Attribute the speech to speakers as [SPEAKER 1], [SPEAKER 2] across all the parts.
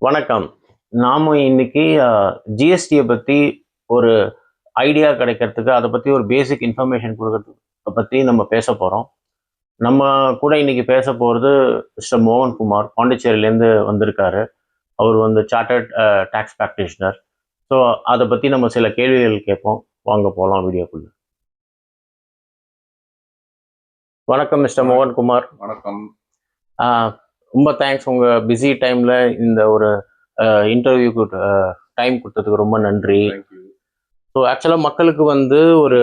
[SPEAKER 1] வணக்கம். நாம இன்னைக்கு ஜிஎஸ்டியை பத்தி ஒரு ஐடியா கிடைக்கிறதுக்கு, அதை பத்தி ஒரு பேசிக் இன்ஃபர்மேஷன் கொடுக்கறதுக்கு பத்தி நம்ம பேச போறோம். நம்ம கூட இன்னைக்கு பேச போறது மிஸ்டர் மோகன்குமார், பாண்டிச்சேரியிலேருந்து வந்திருக்காரு. அவர் வந்து சார்ட்டர்ட் டாக்ஸ் ப்ராக்டிஷனர். ஸோ அதை பத்தி நம்ம சில கேள்விகள் கேட்போம். வாங்க போகலாம் வீடியோக்குள்ள. வணக்கம் மிஸ்டர் மோகன்குமார்.
[SPEAKER 2] வணக்கம்.
[SPEAKER 1] ரொம்ப தேங்க்ஸ், உங்க பிஸி டைம்ல இந்த ஒரு இன்டர்வியூக்கு டைம் கொடுத்ததுக்கு ரொம்ப நன்றி. ஸோ ஆக்சுவலாக மக்களுக்கு வந்து ஒரு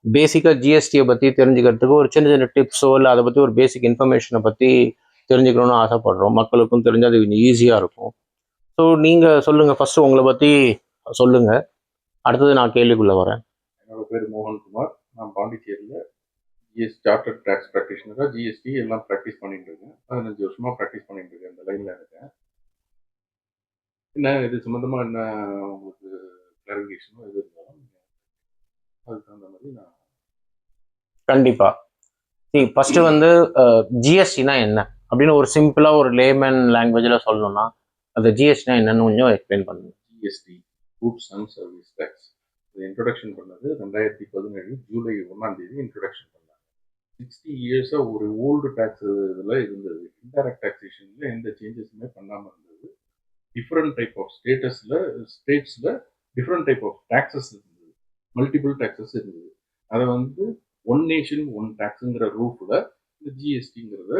[SPEAKER 1] பேசிக்காக ஜிஎஸ்டியை பற்றி தெரிஞ்சுக்கிறதுக்கு ஒரு சின்ன சின்ன டிப்ஸோ இல்லை அதை பற்றி ஒரு பேசிக் இன்ஃபர்மேஷனை பற்றி தெரிஞ்சுக்கணும்னு ஆசைப்படுறோம். மக்களுக்கும் தெரிஞ்சால் அது கொஞ்சம் ஈஸியாக இருக்கும். ஸோ நீங்கள் சொல்லுங்கள், ஃபஸ்ட்டு உங்களை பற்றி சொல்லுங்கள், அடுத்தது நான் கேள்விக்குள்ளே வரேன்.
[SPEAKER 2] என்னோட பேர் மோகன்குமார். நான் பாண்டிச்சேரியில் சார்ட்டர்ட் டாக்ஸ் ப்ராக்டிஷனராக ஜிஎஸ்டி எல்லாம் ப்ராக்டிஸ் பண்ணிட்டு இருக்கேன். 15 வருஷமாக ப்ராக்டிஸ் பண்ணிட்டு இருக்கேன். இந்த லைனில் இருக்கேன். என்ன இது சம்மந்தமாக என்ன உங்களுக்கு கிளாரிஃபிகேஷனோ எது இருந்தாலும் அதுக்கு தகுந்த மாதிரி நான்
[SPEAKER 1] கண்டிப்பாக. ஃபஸ்ட்டு வந்து ஜிஎஸ்டினா என்ன அப்படின்னு ஒரு சிம்பிளாக ஒரு லேமன் லாங்குவேஜில் சொல்லணும்னா அந்த ஜிஎஸ்டினா என்னன்னு கொஞ்சம் எக்ஸ்பிளைன் பண்ணுங்க.
[SPEAKER 2] GST goods and service tax இது இன்ட்ரொடக்ஷன் பண்ணது 2017 ஜூலை 1ஆம் தேதி இன்ட்ரொடக்ஷன் பண்ணாங்க. 60 இயர்ஸாக ஒரு ஓல்டு டேக்ஸ் இதில் இருந்தது. இன்டைரக்ட் டாக்ஸேஷனில் எந்த சேஞ்சஸுமே பண்ணாமல் இருந்தது. டிஃப்ரெண்ட் டைப் ஆஃப் ஸ்டேட்ஸில் டிஃப்ரெண்ட் டைப் ஆஃப் டேக்ஸஸ் இருந்தது. மல்டிபிள் டேக்ஸஸ் இருந்தது. அதை வந்து ஒன் நேஷன் ஒன் டேக்ஸுங்கிற ரூஃபில் இந்த ஜிஎஸ்டிங்கிறத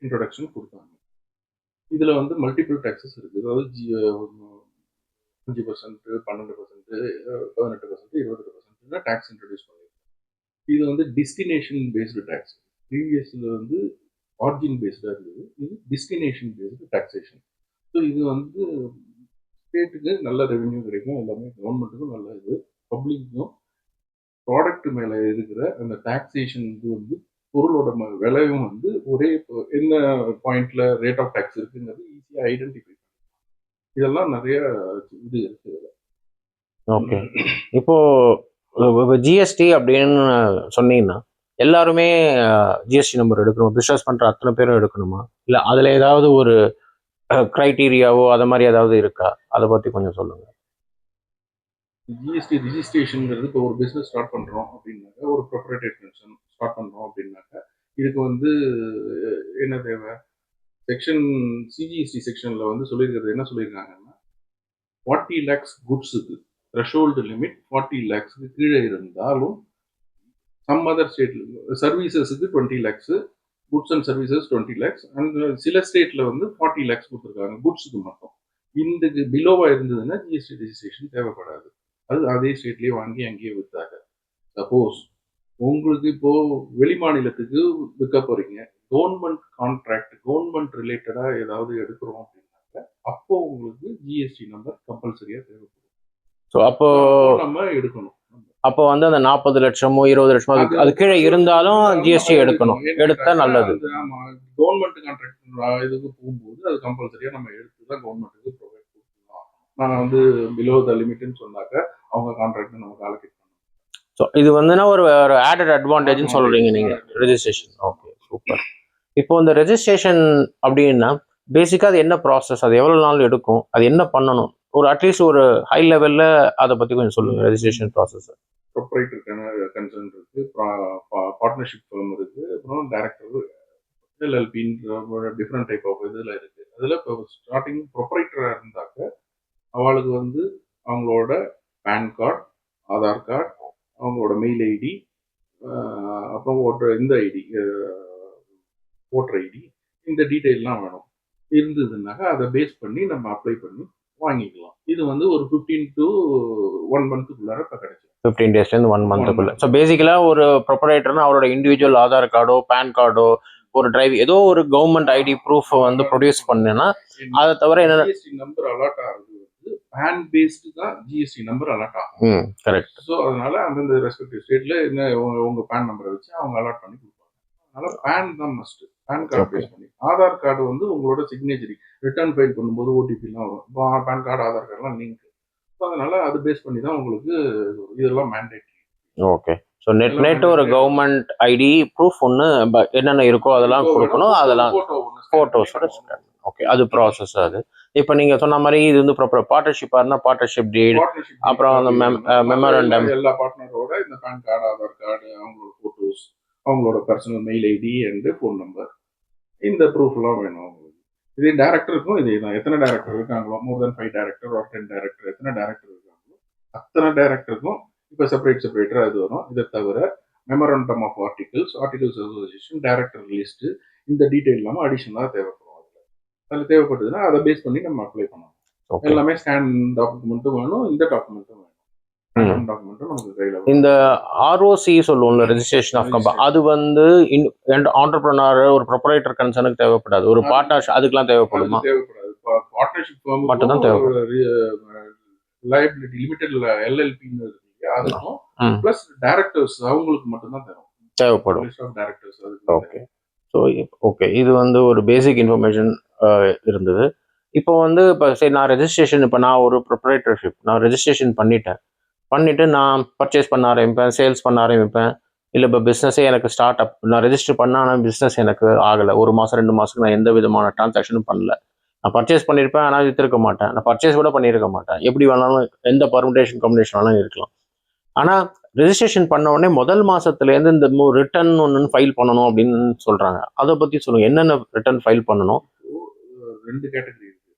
[SPEAKER 2] இன்ட்ரொடக்ஷன் கொடுத்தாங்க. இதில் வந்து மல்டிபிள் டேக்ஸஸ் இருக்குது. அதாவது 5%, 12%, 18%, 20% டேக்ஸ் இன்ட்ரடியூஸ் பண்ணியிருக்காங்க. இது வந்து டெஸ்டினேஷன் பேஸ்டு டேக்ஸ். ப்ரீவியஸில் வந்து ஆர்ஜின் பேஸ்டாக இருந்தது. இது டெஸ்டினேஷன் பேஸ்டு டாக்ஸேஷன். ஸோ இது வந்து ஸ்டேட்டுக்கு நல்ல ரெவென்யூ கிடைக்கும். எல்லாமே கவர்மெண்ட்டுக்கும் நல்ல இது. பப்ளிக்கும் ப்ராடக்ட் மேலே இருக்கிற அந்த டாக்ஸேஷன் இது வந்து பொருளோட விலையும் வந்து ஒரே என்ன பாயிண்ட்ல ரேட் ஆஃப் டேக்ஸ் இருக்குங்கிறது ஈஸியாக ஐடென்டிஃபை பண்ணும். இதெல்லாம் நிறைய இது இருக்குது.
[SPEAKER 1] ஓகே, இப்போ ஜிஎஸ்டி அப்படின்னு சொன்னீங்கன்னா எல்லாருமே ஜிஎஸ்டி நம்பர் எடுக்கணும், பிஸ்னஸ் பண்ற அத்தனை பேரும் எடுக்கணுமா, இல்லை அதுல ஏதாவது ஒரு கிரைட்டீரியாவோ அதை மாதிரி ஏதாவது இருக்கா? அதை பத்தி கொஞ்சம் சொல்லுங்க.
[SPEAKER 2] ஜிஎஸ்டி ரிஜிஸ்ட்ரேஷன்ங்கிறது இப்போ ஒரு பிஸ்னஸ் ஸ்டார்ட் பண்ணுறோம் அப்படின்னாக்கா, ஒரு ப்ரொப்ரைட்டர்ஷிப் ஸ்டார்ட் பண்ணுறோம் அப்படின்னாக்கா இதுக்கு வந்து என்ன தேவை? செக்ஷன் சிஜிஎஸ்டி செக்ஷனில் வந்து சொல்லியிருக்கிறது என்ன சொல்லியிருக்காங்கன்னா, 40 lakhs குட்ஸுக்கு த்ரெஷோல்டு லிமிட் 40 lakhsக்கு கீழே இருந்தாலும் சம் அதர் ஸ்டேட்ல சர்வீசஸுக்கு 20 lakhs, goods and services 20 lakhs, and சில ஸ்டேட்ல வந்து 40 lakhs கொடுத்துருக்காங்க குட்ஸுக்கு மட்டும். இதுக்கு பிலோவா இருந்ததுன்னா ஜிஎஸ்டி ரெஜிஸ்ட்ரேஷன் தேவைப்படாது. அது அதே ஸ்டேட்லேயே வாங்கி அங்கேயே விற்றாங்க. சப்போஸ் உங்களுக்கு இப்போ வெளி மாநிலத்துக்கு விற்க போறீங்க, கவர்மெண்ட் கான்ட்ராக்ட், கவர்மெண்ட் ரிலேட்டடா ஏதாவது எடுக்கிறோம் அப்படின்னாக்க அப்போ உங்களுக்கு ஜிஎஸ்டி நம்பர் கம்பல்சரியா தேவைப்படும்.
[SPEAKER 1] ஸோ அப்போ
[SPEAKER 2] நம்ம எடுக்கணும்.
[SPEAKER 1] அப்போ வந்து அந்த 40 லட்சமோ 20 லட்சமோ அது கீழே இருந்தாலும் ஜிஎஸ்டி எடுக்கணும். எடுத்தா நல்லது.
[SPEAKER 2] ஆமா, கவர்மெண்ட் கான்ட்ராக்ட் இதுக்கு போகும்போது அது கம்பல்சரியா நம்ம எடுத்து தான் கவர்மெண்ட்டுக்கு ப்ரொவைட் கொடுக்கணும். நான் வந்து பிலோ த லிமிட்னு சொன்னாக்க அவங்க கான்ட்ராக்ட் நமக்கு அலோகேட் பண்ணணும்.
[SPEAKER 1] ஸோ இது வந்துன்னா ஒரு ஆடட் அட்வான்டேஜ்னு சொல்றீங்க நீங்க ரெஜிஸ்ட்ரேஷன். Okay, super. இப்போ இந்த ரெஜிஸ்ட்ரேஷன் அப்படின்னா பேசிக்காக அது என்ன ப்ராசஸ், அது எவ்வளோ நாள் எடுக்கும், அது என்ன பண்ணணும், ஒரு அட்லீஸ்ட் ஒரு ஹை லெவல்ல அதை பத்தி கொஞ்சம் சொல்லுங்க. ரெஜிஸ்ட்ரேஷன் ப்ராசஸ்
[SPEAKER 2] ப்ரொப்ரைட்டருக்கான கன்சர்ன் இருக்கு, பார்ட்னர்ஷிப் ஃபார்ம் இருக்கு, அப்புறம் டைரக்டர் எல்எல்பின்ற டிஃப்ரெண்ட் டைப் ஆஃப் இதில் இருக்கு. அதில் இப்போ ஸ்டார்டிங் ப்ரொப்ரைட்டராக இருந்தாக்க அவளுக்கு வந்து அவங்களோட பேன் கார்டு, ஆதார் கார்டு, அவங்களோட மெயில் ஐடி, அப்புறம் இந்த ஐடி ஓட்டர் ஐடி, இந்த டீட்டெயில்லாம் வேணும். இருந்ததுனாக்கா அதை பேஸ் பண்ணி நம்ம அப்ளை பண்ணி வாங்கிக்கலாம். இது வந்து ஒரு 15 to 1 monthக்குள்ளார இப்போ கிடைக்கும்.
[SPEAKER 1] 15 daysலேருந்து 1 monthக்குள்ள. ஸோ பேசிக்கலாக ஒரு ப்ரொப்ரைட்டர்னா அவரோட இண்டிவிஜுவல் ஆதார் கார்டோ பேன் கார்டோ ஒரு டிரைவ் ஏதோ ஒரு கவர்மெண்ட் ஐடி ப்ரூஃப் வந்து ப்ரொடியூஸ் பண்ணேன்னா அதை தவிர என்ன
[SPEAKER 2] ஜிஎஸ்டி நம்பர் அலாட் ஆகுது வந்து பேன் பேஸ்டு தான் ஜிஎஸ்டி நம்பர் அலாட் ஆகும்.
[SPEAKER 1] கரெக்ட்.
[SPEAKER 2] ஸோ அதனால அந்தந்த ரெஸ்பெக்டிவ் ஸ்டேட்ல என்ன உங்க பேன் நம்பரை வச்சு அவங்க அலாட் பண்ணி கொடுப்பாங்க. அதனால பேன் தான் மஸ்ட். பேன் கார்டு பேஸ் பண்ணி ஆதார் கார்டு வந்து உங்களோட சிக்னேச்சரி ரிட்டர்ன் ஃபைல் பண்ணும்போது ஓடிபிலாம் வரும். பேன் கார்டு ஆதார் கார்டுலாம் லிங்க். ஸோ அதனால அது பேஸ் பண்ணி தான் உங்களுக்கு இதெல்லாம் மேண்டேட்ரி.
[SPEAKER 1] ஓகே. ஸோ நெட் ஒரு கவர்மெண்ட் ஐடி ப்ரூஃப் ஒன்று என்னென்ன இருக்கோ அதெல்லாம் கொடுக்கணும். அதெல்லாம் ஃபோட்டோஸோட. ஓகே, அது ப்ராசஸ். அது இப்போ நீங்கள் சொன்ன மாதிரி இது வந்து ப்ராப்பர் பார்ட்னர்ஷிப்பாக இருந்தால் பார்ட்னர்ஷிப் டீட், அப்புறம் அந்த மெமரண்டம்,
[SPEAKER 2] எல்லா பார்ட்னரோட இந்த பேன் கார்டு, ஆதார் கார்டு, அவங்களோட போட்டோஸ், அவங்களோட personal mail ID and phone number, இந்த ப்ரூஃப்லாம் வேணும் அவங்களுக்கு. இதே டேரக்டருக்கும் இதே தான். எத்தனை டேரக்டர் இருக்காங்களோ, more than 5 director or 10 director, எத்தனை டேரக்டர் இருக்காங்களோ அத்தனை டேரக்டருக்கும் இப்போ செப்பரேட்டாக இது வரும். இதை தவிர memorandum of articles association, director list, இந்த டீட்டெயில் இல்லாமல் அடிஷனலாக தேவைப்படும். அதில் தேவைப்பட்டதுன்னா அதை பேஸ் பண்ணி நம்ம அப்ளை பண்ணணும். எல்லாமே ஸ்கேன் டாக்குமெண்ட்டும் வேணும், இந்த டாக்குமெண்ட்டும் வேணும். டாக்குமெண்ட்டும் நமக்கு கையில்.
[SPEAKER 1] இந்த ஆர்ஓசி சொல்லுவோம்ல, ரெஜிஸ்ட்ரேஷன் ஆஃப் கம்பெனி, அது வந்து ஆண்டர்பிரனர் ஒரு ப்ரொப்ரைட்டர் கன்சர்னுக்கு தேவைப்படாது, ஒரு பார்ட்னர்ஷிப் அதுக்கெல்லாம் தேவைப்படுமா?
[SPEAKER 2] தேவைப்படாது. பார்ட்னர்ஷிப்
[SPEAKER 1] மட்டும் தான் தேவைப்படும்.
[SPEAKER 2] லைபிலிட்டி லிமிடெட் எல்எல்பின்னு இருக்கு, அதுக்கும் ப்ளஸ் டைரக்டர்ஸ் அவங்களுக்கு மட்டும்தான் தேவைப்படும். டைரக்டர்ஸ்.
[SPEAKER 1] ஓகே. ஸோ ஓகே, இது வந்து ஒரு பேசிக் இன்ஃபர்மேஷன் இருந்தது. இப்போ வந்து இப்போ சரி, நான் ரெஜிஸ்ட்ரேஷன், இப்போ நான் ஒரு ப்ரொப்ரைட்டர்ஷிப் நான் ரெஜிஸ்ட்ரேஷன் பண்ணிவிட்டு நான் பர்ச்சேஸ் பண்ண ஆரம்பிப்பேன், சேல்ஸ் பண்ண ஆரம்பிப்பேன். இல்லை இப்போ பிஸ்னஸே எனக்கு ஸ்டார்ட் அப், நான் ரெஜிஸ்டர் பண்ண, ஆனால் பிஸ்னஸ் எனக்கு ஆகலை, 1 மாதம் 2 மாதத்துக்கு நான் எந்த விதமான டிரான்சாக்ஷனும் பண்ணல. நான் பர்ச்சேஸ் பண்ணியிருப்பேன், ஆனால் வித்திருக்க மாட்டேன், நான் பர்ச்சேஸ் கூட பண்ணியிருக்க மாட்டேன். எப்படி வேணாலும் எந்த பர்முடேஷன் காம்பினேஷன் வேணாலும் இருக்கலாம். ஆனால் ரெஜிஸ்ட்ரேஷன் பண்ண உடனே முதல் மாதத்துலேருந்து இந்த ரிட்டர்ன் ஒன்று ஃபைல் பண்ணணும் அப்படின்னு சொல்கிறாங்க. அதை பற்றி சொல்லுங்கள், என்னென்ன ரிட்டர்ன் ஃபைல் பண்ணணும்?
[SPEAKER 2] 2 கேட்டகரி இருக்குது.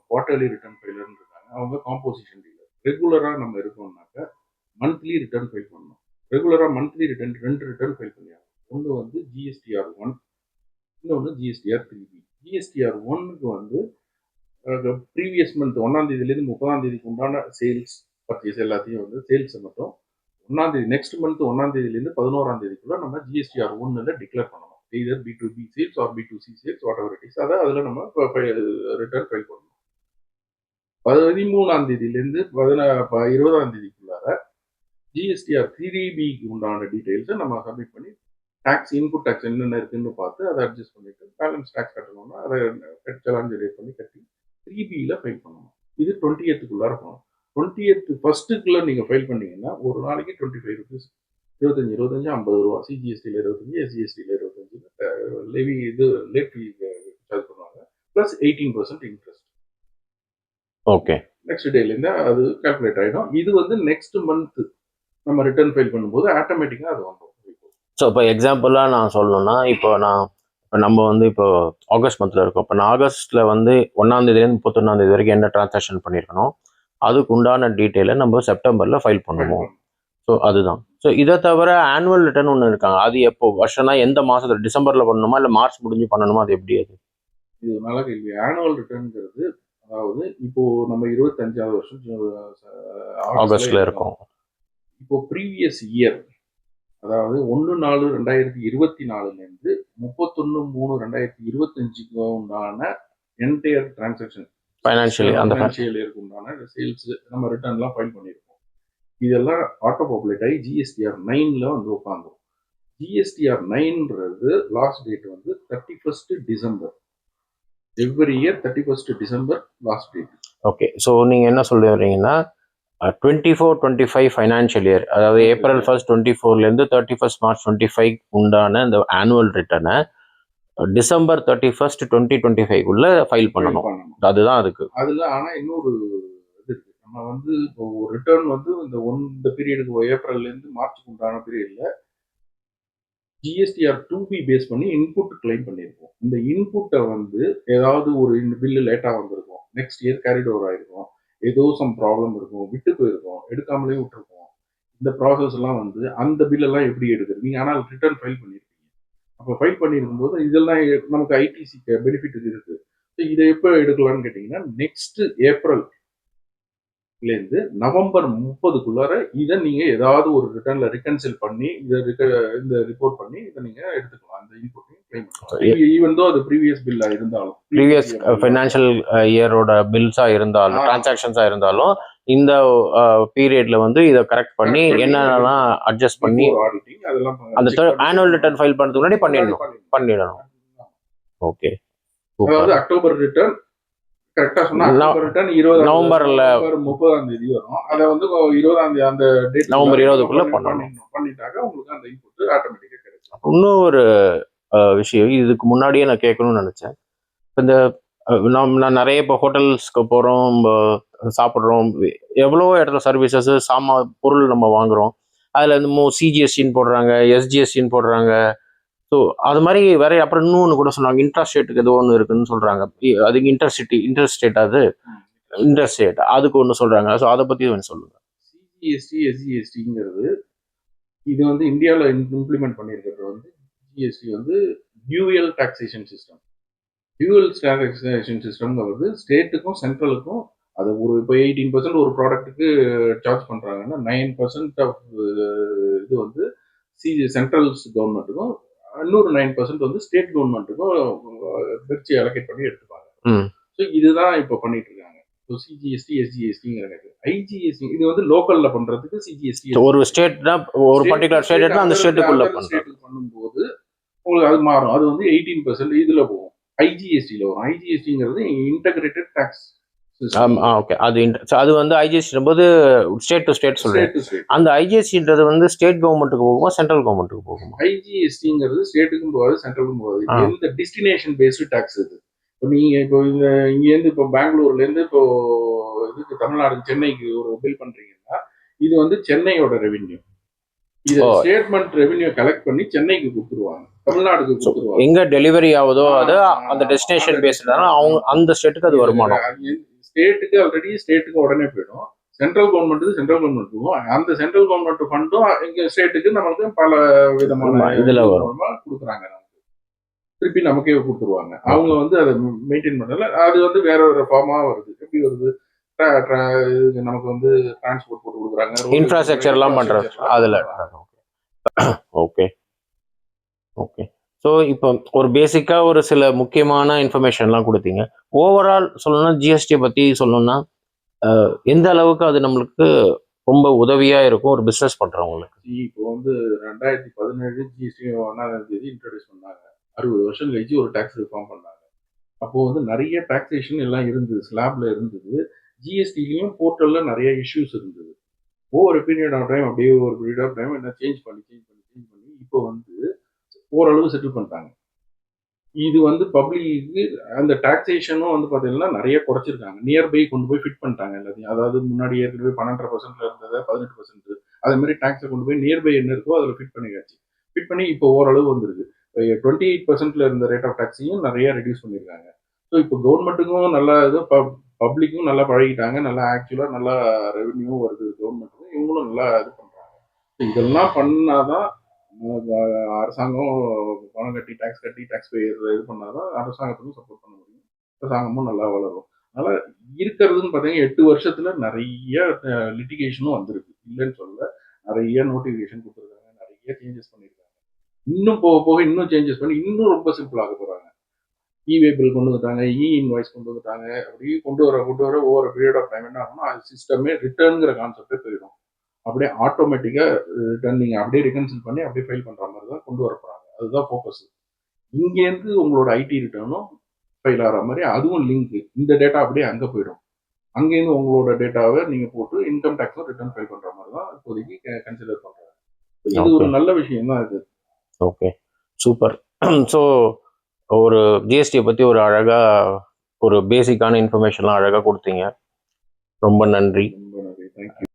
[SPEAKER 2] குவார்டர்லி ரிட்டர்ன் ஃபைலர்னு இருக்காங்க, அவங்க காம்போசிஷன் டீலர். ரெகுலராக நம்ம இருக்கோம்னாக்க மந்த்லி ரிட்டர்ன் ஃபைல் பண்ணணும். ரெகுலராக மந்த்லி ரிட்டர்ன் 2 ரிட்டர்ன் ஃபைல் பண்ணியாங்க. ஒன்று வந்து GSTR1, இன்னொன்று GSTR3B. GSTR1க்கு வந்து ப்ரீவியஸ் மந்த் 1ஆம் தேதியிலேருந்து 30ஆம் தேதிக்கு உண்டான சேல்ஸ் பர்ச்சேஸ் எல்லாத்தையும் வந்து சேல்ஸை மட்டும் 1ஆம் தேதி நெக்ஸ்ட் மந்த் 1ஆம் தேதியிலேருந்து 11ஆம் தேதிக்குள்ள நம்ம GSTR1ல டிக்ளேர் பண்ணணும். either B2B sales or B2C sales, whatever it is. அதை அதில் நம்ம ரிட்டர்ன் ஃபைல் பண்ணணும். 13ஆம் தேதியிலேருந்து 20ஆம் தேதிக்குள்ளார GSTR3Bக்கு உண்டான டீட்டெயில்ஸை நம்ம சப்மிட் பண்ணி டேக்ஸ், இன்புட் டேக்ஸ் என்னென்ன இருக்குன்னு பார்த்து அதை அட்ஜஸ்ட் பண்ணிட்டு பேலன்ஸ் டேக்ஸ் கட்டணும்னா அதை செலான் ஜெனரேட் பண்ணி கட்டி 3Bயில் ஃபைல் பண்ணணும். இது 20th போகணும். 20th ஃபர்ஸ்ட்டுக்குள்ள நீங்கள் ஃபைல் பண்ணீங்கன்னா ஒரு நாளைக்கு 25 rupees, 25 50 ரூபா, சிஜிஎஸ்டியில் 25, எஸ்ஜிஎஸ்டியில் 25 லெவி, இது லேட் ஃபீ சார்ஜ் பண்ணுவாங்க, ப்ளஸ் 18% இன்ட்ரெஸ்ட்.
[SPEAKER 1] ஓகே,
[SPEAKER 2] நெக்ஸ்ட் டேலேருந்து அது கால்குலேட் ஆகிடும். இது வந்து நெக்ஸ்ட் மந்த் நம்ம ரிட்டர்ன் ஃபைல் பண்ணும்போது ஆட்டோமேட்டிக்காக அது வந்துடும்.
[SPEAKER 1] ஸோ இப்போ எக்ஸாம்பிளாக நான் சொல்லணும்னா, இப்போ நம்ம வந்து இப்போ ஆகஸ்ட் மந்தில் இருக்கோம். இப்போ நான் ஆகஸ்ட்டில் வந்து 1ஆம் தேதியிலேருந்து 31ஆம் தேதி வரைக்கும் என்ன டிரான்சாக்ஷன் பண்ணியிருக்கணும், அதுக்கு உண்டான டீட்டெயிலை நம்ம செப்டம்பரில் ஃபைல் பண்ணுவோம். ஸோ அதுதான். ஸோ இதை தவிர ஆனுவல் ரிட்டர்ன் ஒன்று இருக்காங்க, அது எப்போ வருஷம்னா எந்த மாதத்தில், டிசம்பரில் பண்ணணுமா இல்லை மார்ச் முடிஞ்சு பண்ணணுமா, அது எப்படி? அது
[SPEAKER 2] இது நல்ல கேள்வி. ஆனுவல் ரிட்டர்ன்ங்கிறது அதாவது இப்போ நம்ம 25வது வருஷம்
[SPEAKER 1] ஆகஸ்ட்ல இருக்கோம்.
[SPEAKER 2] இப்போ ப்ரீவியஸ் இயர், அதாவது 1/4/2024லேருந்து 31/3/2025க்கு உண்டான என்டையர் டிரான்சாக்ஷன்
[SPEAKER 1] ஃபைனான்ஷியல்
[SPEAKER 2] இயருக்கு உண்டான சேல்ஸ் நம்ம ரிட்டர்ன்லாம் ஃபைல் பண்ணியிருக்கோம். இதெல்லாம் ஆட்டோ பாப்புலேட் ஆகி GSTR9ல வந்து உட்காந்துரும். GSTR9ன்றது லாஸ்ட் டேட் வந்து 31st December. Every year 31st December last date.
[SPEAKER 1] Okay, so நீங்கள் என்ன சொல்லுறீங்கன்னா 24-25 ஃபைனான்ஷியல் இயர், அதாவது April 1st 24லேருந்து 31st March 25 உண்டான இந்த ஆனுவல் ரிட்டர்னை December 31st 2025 ஃபைல் பண்ணணும். அதுதான் அதுக்கு.
[SPEAKER 2] அதில் ஆனால் இன்னொரு இது இருக்கு. நம்ம வந்து இப்போ ஒரு ரிட்டர்ன் வந்து இந்த பீரியடுக்கு ஏப்ரல்லேருந்து மார்ச்சுக்கு உண்டான பீரியடில் GSTR2B பேஸ் பண்ணி இன்புட் கிளைம் பண்ணியிருக்கோம். இந்த இன்புட்டை வந்து ஏதாவது ஒரு பில்லு லேட்டாக வந்திருக்கும், நெக்ஸ்ட் இயர் கேரிட் ஓவர் ஆகிருக்கும், ஏதோ சம் ப்ராப்ளம் இருக்கும், விட்டு போயிருக்கோம், எடுக்காமலே விட்டுருக்கோம். இந்த ப்ராசஸ் எல்லாம் வந்து அந்த பில்லெல்லாம் எப்படி எடுக்கிறது? நீங்கள் ஆனால் ரிட்டர்ன் ஃபைல் பண்ணியிருக்கீங்க. அப்போ ஃபைல் பண்ணியிருக்கும் போது இதெல்லாம் நமக்கு ஐடிசிக்கு பெனிஃபிட் இருக்குது. இதை எப்போ எடுக்கலாம்னு கேட்டிங்கன்னா நெக்ஸ்ட் ஏப்ரல்லேருந்து நவம்பர் 30க்குள்ளார இதை நீங்கள் ஏதாவது ஒரு ரிட்டர்னில் ரிகன்சில் பண்ணி இந்த ரிப்போர்ட் பண்ணி இதை நீங்கள் எடுத்துக்கலாம். அந்த இன்புட்டையும் கிளைம் பண்ணலாம். ஈவன் தோ அது ப்ரீவியஸ் பில்லாக இருந்தாலும்,
[SPEAKER 1] ப்ரீவியஸ் ஃபைனான்ஷியல் இயரோட பில்ஸாக இருந்தாலும், டிரான்சாக்ஷன்ஸாக இருந்தாலும், இந்த பீரியட்ல வந்து இதை கரெக்ட் பண்ணி என்னென்னலாம் அட்ஜஸ்ட் பண்ணி
[SPEAKER 2] அதெல்லாம்
[SPEAKER 1] அந்த ஆனுவல் ரிட்டர்ன் ஃபைல் பண்ணுறதுக்கு முன்னாடி பண்ணிடணும். ஓகே,
[SPEAKER 2] அதாவது அக்டோபர் ரிட்டர்ன் கரெக்டா சொன்னா அக்டோபர் ரிட்டர்ன் நவம்பர்ல 30ஆம் தேதி வரும். அதை வந்து 20ஆம் தேதி அந்த டேட்
[SPEAKER 1] நவம்பர் 20க்குள்ள
[SPEAKER 2] பண்ணிட்டாக்க உங்களுக்கு அந்த இன்புட் ஆட்டோமேட்டிக்கா கிடைக்கும்.
[SPEAKER 1] இன்னொரு விஷயம் இதுக்கு முன்னாடியே நான் கேட்கணும்னு நினைச்சேன். இந்த நான் நிறைய இப்போ ஹோட்டல்ஸ்க்கு போகிறோம், சாப்பிட்றோம், எவ்வளோ இடத்துல சர்வீசஸ் பொருள் நம்ம வாங்குறோம். அதில் இந்த சிஜிஎஸ்டின்னு போடுறாங்க, எஸ்ஜிஎஸ்டின்னு போடுறாங்க. ஸோ அது மாதிரி வேற அப்புறம் இன்னொன்று கூட சொன்னாங்க, இன்ட்ராஸ்டேட்டுக்கு ஏதோ ஒன்று இருக்குன்னு சொல்கிறாங்க. அதுக்கு இன்டர்ஸ்டேட் அது இன்டர்ஸ்டேட் அதுக்கு ஒன்று சொல்கிறாங்க. ஸோ அதை பற்றி ஒன்று சொல்லுங்க.
[SPEAKER 2] சிஜிஎஸ்டி எஸ்ஜிஎஸ்டிங்கிறது இது வந்து இந்தியாவில் இம்ப்ளிமெண்ட் பண்ணியிருக்கிறது வந்து ஜிஎஸ்டி வந்து dual taxation system. Dual taxation சிஸ்டம்ங்கிறது ஸ்டேட்டுக்கும் சென்ட்ரலுக்கும் அது ஒரு இப்போ 18% ஒரு ப்ராடக்ட்டுக்கு சார்ஜ் பண்ணுறாங்கன்னா 9% ஆஃப் இது வந்து சென்ட்ரல் கவர்மெண்ட்டுக்கும் இன்னொரு 9% வந்து ஸ்டேட் கவர்மெண்ட்டுக்கும் பிரிச்சு அலோகேட் பண்ணி எடுத்துப்பாங்க. ஸோ இதுதான் இப்போ பண்ணிட்டு இருக்காங்க. ஸோ சிஜிஎஸ்டி எஸ்ஜிஎஸ்டிங்கிறது ஐஜிஎஸ்டி இது வந்து லோக்கல்ல பண்றதுக்கு சிஜிஎஸ்டி
[SPEAKER 1] ஒரு ஸ்டேட்னா ஒரு பர்டிகுலர் ஸ்டேட்னா அந்த ஸ்டேட்டுக்குள்ள
[SPEAKER 2] பண்ணும்போது உங்களுக்கு அது மாறும். அது வந்து 18% இதுல போகும், ஐஜிஎஸ்டியில் வரும். ஐஜிஎஸ்டிங்கிறது இன்டகிரேட்டட் டாக்ஸ்.
[SPEAKER 1] ஓகே, அது வந்து ஐஜிஎஸ்டி போது ஸ்டேட் டு ஸ்டேட் சொல்றேன். அந்த ஐஜிஎஸ்டின்றது வந்து ஸ்டேட் கவர்மெண்ட்டுக்கு போகுமா சென்ட்ரல் கவர்மெண்ட்டுக்கு போகுமா?
[SPEAKER 2] ஐஜிஎஸ்டிங்கிறது ஸ்டேட்டுக்கும் போகாது, சென்ட்ரலுக்கும் போகாது. எந்த டெஸ்டினேஷன் பேஸ்டு டாக்ஸ் இது. இப்போ நீங்க இப்போ இங்கேருந்து இப்போ பெங்களூர்லேருந்து இப்போ இதுக்கு தமிழ்நாடு சென்னைக்கு ஒரு பில் பண்றீங்கன்னா இது வந்து சென்னையோட ரெவென்யூ. இது ஸ்டேட்மெண்ட் ரெவென்யூ கலெக்ட் பண்ணி சென்னைக்கு கொடுத்துருவாங்க, தமிழ்நாடுக்கு கொடுத்துருவாங்க.
[SPEAKER 1] எங்க டெலிவரி ஆகுதோ அது அந்த டெஸ்டினேஷன் பேஸ்டான அவங்க அந்த ஸ்டேட்டுக்கு அது வருமானம்.
[SPEAKER 2] ஸ்டேட்டுக்கு ஆல்ரெடி ஸ்டேட்டுக்கு உடனே போயிடும். சென்ட்ரல் கவர்மெண்ட்டுக்கும் அந்த சென்ட்ரல் கவர்மெண்ட் ஃபண்டும் இங்க ஸ்டேட்டுக்கு நம்மளுக்கு பல விதமான
[SPEAKER 1] இதுல வரும்
[SPEAKER 2] கொடுக்குறாங்க. திருப்பி நமக்கே கொடுத்துருவாங்க. அவங்க வந்து அதை மெயின்டைன் பண்ணல, அது வந்து வேற ஒரு ஃபார்மா வருது. எப்படி வருது? நமக்கு வந்து டிரான்ஸ்போர்ட் போட்டு கொடுக்குறாங்க,
[SPEAKER 1] இன்ஃப்ராஸ்ட்ரக்சர் எல்லாம் பண்றாங்க அதுல. Okay okay. ஸோ இப்போ ஒரு பேசிக்கா ஒரு சில முக்கியமான இன்ஃபர்மேஷன்லாம் கொடுத்தீங்க. ஓவரால் சொல்லணும்னா ஜிஎஸ்டி பத்தி சொல்லணும்னா எந்த அளவுக்கு அது நம்மளுக்கு ரொம்ப உதவியா இருக்கும் ஒரு பிசினஸ் பண்றவங்களுக்கு?
[SPEAKER 2] இப்போ வந்து 2017 ஜிஎஸ்டி 1ஆம் தேதி இன்ட்ரோடியூஸ் பண்ணாங்க. 60 வருஷம் கழிச்சு ஒரு டாக்ஸ் ரிஃபார்ம் பண்ணாங்க. அப்போ வந்து நிறைய டாக்ஸேஷன் எல்லாம் இருந்தது, ஸ்லாப்ல இருந்தது. ஜிஎஸ்டிலையும் போர்ட்டல்ல நிறைய இஷ்யூஸ் இருந்தது. ஒவ்வொரு பீரியட் ஆஃப் டைம் அப்படியே ஒரு பீரியட் ஆஃப் டைம் என்ன சேஞ்ச் பண்ணி இப்போ வந்து ஓரளவு செட்டில் பண்ணிட்டாங்க. இது வந்து பப்ளிக்கு அந்த டாக்ஸேஷனும் வந்து பார்த்தீங்கன்னா நிறைய குறைச்சிருக்காங்க. நியர்பை கொண்டு போய் ஃபிட் பண்ணிட்டாங்க எல்லாத்தையும். அதாவது முன்னாடி ஏற்கனவே 12% இருந்ததை 18%, அதே மாதிரி டாக்ஸை கொண்டு போய் நியர்பை என்ன இருக்கோ அதில் ஃபிட் பண்ணியாச்சு. ஃபிட் பண்ணி இப்போ ஓரளவு வந்துருக்கு. 28% இருந்த ரேட் ஆஃப் டாக்ஸையும் நிறைய ரெடியூஸ் பண்ணியிருக்காங்க. ஸோ இப்போ கவர்மெண்ட்டுக்கும் நல்லா இது, பப்ளிக்கும் நல்லா பழகிட்டாங்க, நல்லா ஆக்சுவலாக நல்லா ரெவென்யூ வருது கவர்மெண்ட்டுக்கும், இவங்களும் நல்லா இது பண்ணுறாங்க. ஸோ இதெல்லாம் பண்ணாதான் அரசாங்கம் பணம் கட்டி டாக்ஸ் பேயர் இது பண்ணாதான் அரசாங்கத்துக்கும் சப்போர்ட் பண்ண முடியும், அரசாங்கமும் நல்லா வளரும். அதனால இருக்கிறதுன்னு பார்த்தீங்கன்னா 8 வருஷத்துல நிறைய லிட்டிகேஷனும் வந்திருக்கு, இல்லைன்னு சொல்ல. நிறைய நோட்டிஃபிகேஷன் கொடுத்துருக்காங்க, நிறைய சேஞ்சஸ் பண்ணியிருக்காங்க. இன்னும் போக போக இன்னும் சேஞ்சஸ் பண்ணி இன்னும் ரொம்ப சிம்பிள் ஆக போறாங்க. இ-வே பில் கொண்டு வந்துட்டாங்க, இன்வாய்ஸ் கொண்டு வந்துட்டாங்க. அப்படி கொண்டு வர ஒவ்வொரு பீரியட் ஆஃப் டைம் என்ன ஆகும்னா அது சிஸ்டமே ரிட்டர்னுங்கிற கான்செப்டே போயிடும். அப்படியே ஆட்டோமேட்டிக்கா ரிட்டர்ன் நீங்க அப்படியே ரிகன்சில் பண்ணி அப்படியே ஃபைல் பண்ற மாதிரி தான் கொண்டு வர போறாங்க. அதுதான் ஃபோக்கஸ். இங்கேருந்து உங்களோட ஐடி ரிட்டர்னும் ஃபைல் ஆகிற மாதிரி அதுவும் லிங்க். இந்த டேட்டா அப்படியே அங்கே போயிடும். அங்கேருந்து உங்களோட டேட்டாவை நீங்க போட்டு இன்கம் டேக்ஸும் ரிட்டர்ன் ஃபைல் பண்ற மாதிரி தான் இப்போதைக்கு கன்சிடர் பண்றாங்க. இது ஒரு நல்ல விஷயம் தான் இது.
[SPEAKER 1] Okay, super. ஸோ ஒரு ஜிஎஸ்டியை பற்றி ஒரு அழகாக ஒரு பேசிக்கான இன்ஃபர்மேஷன்லாம் அழகாக கொடுத்தீங்க. ரொம்ப நன்றி.
[SPEAKER 2] ரொம்ப நன்றி. தேங்க்யூ.